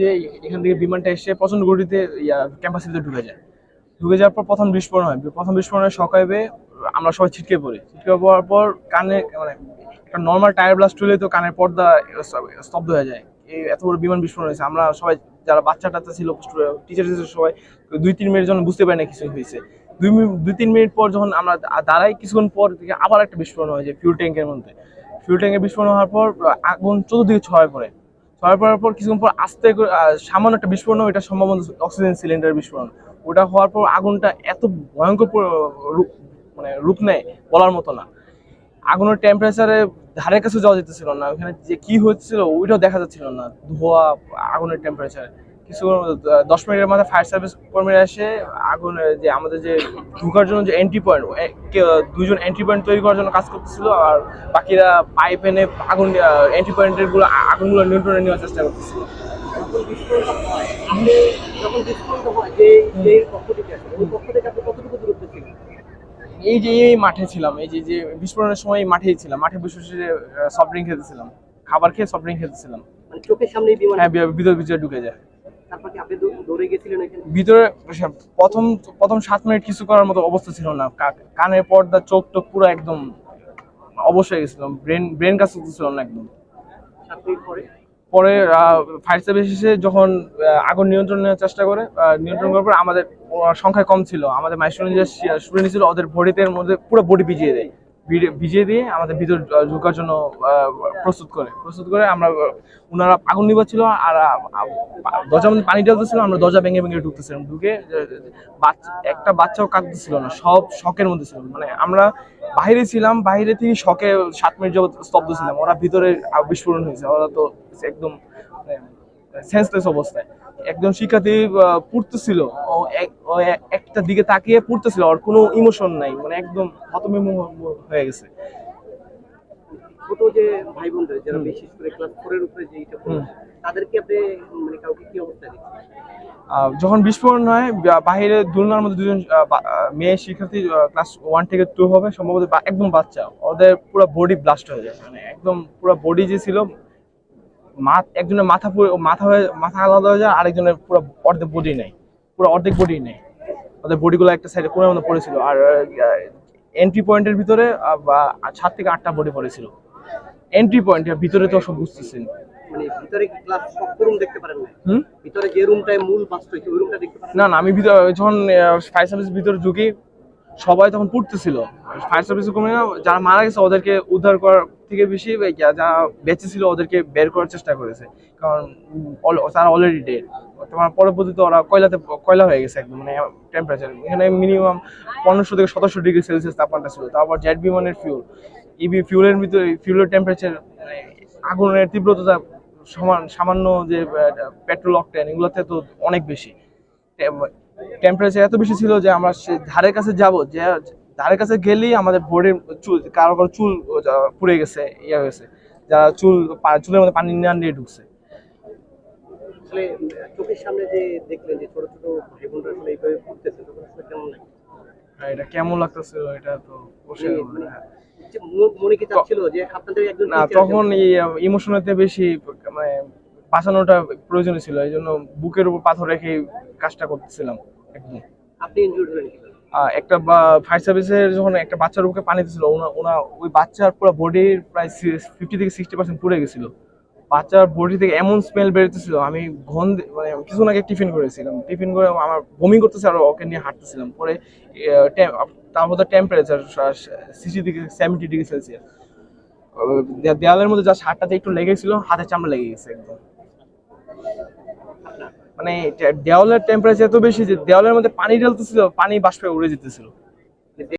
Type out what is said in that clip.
যে এখান থেকে বিমানটা এসে প্রচন্ড গতিতে ক্যাম্পাসের ভিতরে ঢুকে যাওয়ার পর প্রথম বিস্ফোরণ হয়। প্রথম বিস্ফোরণের শকওয়েভে আমরা সবাই ছিটকে পড়ি। ছিটকে পড়ার পর কানে মানে একটা নর্মাল টায়ার ব্লাস্ট হলে তো কানের পর্দা স্তব্ধ হয়ে যায়। এই এত বড় বিমান বিস্ফোরণ হয়েছে। আমরা সবাই যারা বাচ্চা টাচ্চা ছিল, টিচার সবাই 2-3 মিনিট জন্য বুঝতে পারি না কিছু হয়েছে। 2-3 মিনিট পর যখন আমরা দাঁড়াই, কিছুক্ষণ পর থেকে আবার একটা বিস্ফোরণ হয় যে ফিউল ট্যাঙ্কের মধ্যে। ফিউল ট্যাঙ্কের বিস্ফোরণ হওয়ার পর আগুন চতুর্দিকে ছড়ায় পড়ে। ছড়ায় পড়ার পর কিছুক্ষণ পর আস্তে করে সামান্য একটা বিস্ফোরণ হয়, এটা সম্ভবত অক্সিজেন সিলিন্ডার বিস্ফোরণ। ওটা হওয়ার পর আগুনটা এত ভয়ঙ্কর মানে রূপ নেয় বলার মতো না। আগুনের টেম্পারেচারে ধারে কাছে যাওয়া যেতেছিল না, ওখানে যে কি হচ্ছিল ওইটাও দেখা যাচ্ছিল না, ধোয়া আগুনের টেম্পারেচার। কিছু 10 মিনিটের মাথায় ফায়ার সার্ভিস কর্মীরা এসে আগুন যে আমাদের যে ঢুকার জন্য যে এন্ট্রি পয়েন্ট, দুজন এন্ট্রি পয়েন্ট তৈরি করার জন্য কাজ করতেছিল, আর বাকিরা পাইপ এনে আগুন এন্ট্রি পয়েন্টের গুলো আগুনগুলো নিয়ন্ত্রণে নেওয়ার চেষ্টা করতেছিল। এই যে এই মাঠে ছিলাম, এই যে যে বিস্ফোরণের সময় মাঠেই ছিলাম, মাঠে বসে বসে সফট ড্রিঙ্ক খেতেছিলাম, খাবার খেয়ে সফট ড্রিঙ্ক খেতেছিলাম। মানে চোখের সামনে বিমান, হ্যাঁ, ভিতরে ঢুকে যায়। তারপর কি আপনি দৌড়ে গেছিলেন এখানে? ভিতরে প্রথম প্রথম 7 মিনিট কিছু করার মতো অবস্থা ছিল না। কানের পর্দা, চোখ টোক পুরো একদম অবশ্যই গেছিল, ব্রেন কাজ করতেছিল না একদম। 7 মিনিট পরে পরে ফায়ার সার্ভিস এসে যখন আগুন নিয়ন্ত্রণ নেওয়ার চেষ্টা করে, নিয়ন্ত্রণ করার পর আমাদের সংখ্যা কম ছিল, আমাদের মাইস্টুডেন্ট যে স্টুডেন্ট ছিল ওদের বডিতে মধ্যে পুরো বডি ভিজিয়ে দিয়ে আমাদের ভিতর ঢোকার জন্য প্রস্তুত করে আমরা ওনারা আগুন নিভাচ্ছিল আর দরজার মধ্যে পানি ঢালতেছিল, আমরা দরজা ভেঙে ভেঙে ঢুকতেছিলাম। ঢুকে একটা বাচ্চাও কাঁদতেছিল না, সব শকের মধ্যে ছিল। মানে আমরা বাইরে ছিলাম, বাইরে থেকে শকে 7 মিনিট যাবত স্তব্ধ ছিলাম। ওরা ভিতরে বিস্ফোরণ হয়েছে, ওরা তো একদম সেন্সলেস অবস্থায়। একজন শিক্ষার্থী পড়তেছিল, ও একটা দিকে তাকিয়ে পড়তেছিল, ওর কোনো ইমোশন নাই, মানে একদম হতবিম্ব হয়ে গেছে। ছোট যে ভাই বোনদের যারা বিশেষ করে ক্লাস 4 এর উপরে যে এটা তাদেরকে আপনি মানে কাউকে কি অবস্থা দেখছেন? যখন বিস্ফোরণ হয়, বাহিরে দুলনার মধ্যে দুজন মেয়ে শিক্ষার্থী ক্লাস 1 থেকে 2 হবে সম্ভবত, একদম বাচ্চা, ওদের পুরো বডি ব্লাস্ট হয়ে যায়। মানে একদম পুরো বডি যে ছিল, একজনের মাথা আলাদা হয়ে যায়, আরেকজনের পুরো অর্ধেক বডি নেই, ওদের বডিগুলো একটা সাইডে কোণের মধ্যে পড়েছিল। আর এন্ট্রি পয়েন্টের ভিতরে 7 থেকে 8টা বডি পড়েছিল। এন্ট্রি পয়েন্টের ভিতরে তো সব বুঝতেছেন, মানে ভিতরে কি ক্লাস সব রুম দেখতে পারেন না? ভিতরে যে রুমটায় মূল বাস্ট হয়েছে ওই রুমটা দেখতে পারেন না? আমি ভিতরে যখন ফায়ার সার্ভিস ভিতরে ঢুকি, সবাই তখন পড়তেছিল। ফায়ার সার্ভিস কর্মীরা যারা মারা গেছে ওদেরকে উদ্ধার করার থেকে বেশি যারা বেঁচে ছিল ওদেরকে বের করার চেষ্টা করেছে, কারণ তারা অলরেডি ডেড। তোমার পরবর্তীতে ওরা কয়লা হয়ে গেছে একদম, মানে টেম্পারেচার এখানে মিনিমাম 1500 থেকে 1700 ডিগ্রি সেলসিয়াস তাপমাত্রা ছিল। তারপর জেট বিমানের ফিউলের ভিতরে ফিউলের টেম্পারেচার, মানে আগুনের তীব্রতা সামান্য যে পেট্রোল অকটেন এগুলোতে তো অনেক বেশি। টেম্পারেচার এত বেশি ছিল যে আমরা ধারের কাছে যাব, যে ধারের কাছে গেলেই আমাদের বডির চুল, কারো চুল পুড়ে গেছে, হয়েছে, যারা চুলের মধ্যে পানি না নিয়ে ঢুকছে। আসলে চোখের সামনে যে দেখলেন যে ছোট ছোট ভাই বোনরা আসলে এইভাবে পড়তেছে, তখন আসলে কেমন লাগে? এটা কেমন লাগতেছিল, এটা তো অবশ্যই মনে কি চাচ্ছিল যে আপনাদের একজন না, তখন এই ইমোশনালতে বেশি মানে বাঁচানোটা প্রয়োজন ছিল, এই জন্য বুকের উপর পাথর রেখে কাজটা করতেছিলাম একদম। আপনি ইনজুর্ড হলেন কি? একটা ফায়ার সার্ভিসের যখন একটা বাচ্চার বুকে পানি দিচ্ছিল, ওই বাচ্চার পুরো বডির প্রায় 50 থেকে 60% পুড়ে গেছিল। বাচ্চার বডি থেকে এমন স্মেল বেরোতেছিল, আমি মানে কিছুক্ষণ আগে টিফিন করে আমার বমি করতেছে, আর ওকে নিয়ে হাঁটতেছিলাম। পরে তার মধ্যে টেম্পারেচার 60 থেকে 70 ডিগ্রি সেলসিয়াস। দেওয়ালের মধ্যে যা হাতটাতে একটু লেগেছিল, হাতের চামড়া লেগে গেছে একদম। মানে দেওয়ালের টেম্পারেচার এত বেশি যে দেওয়ালের মধ্যে পানি ঢালতেছিল, পানি বাষ্পে উড়ে যেতেছিল।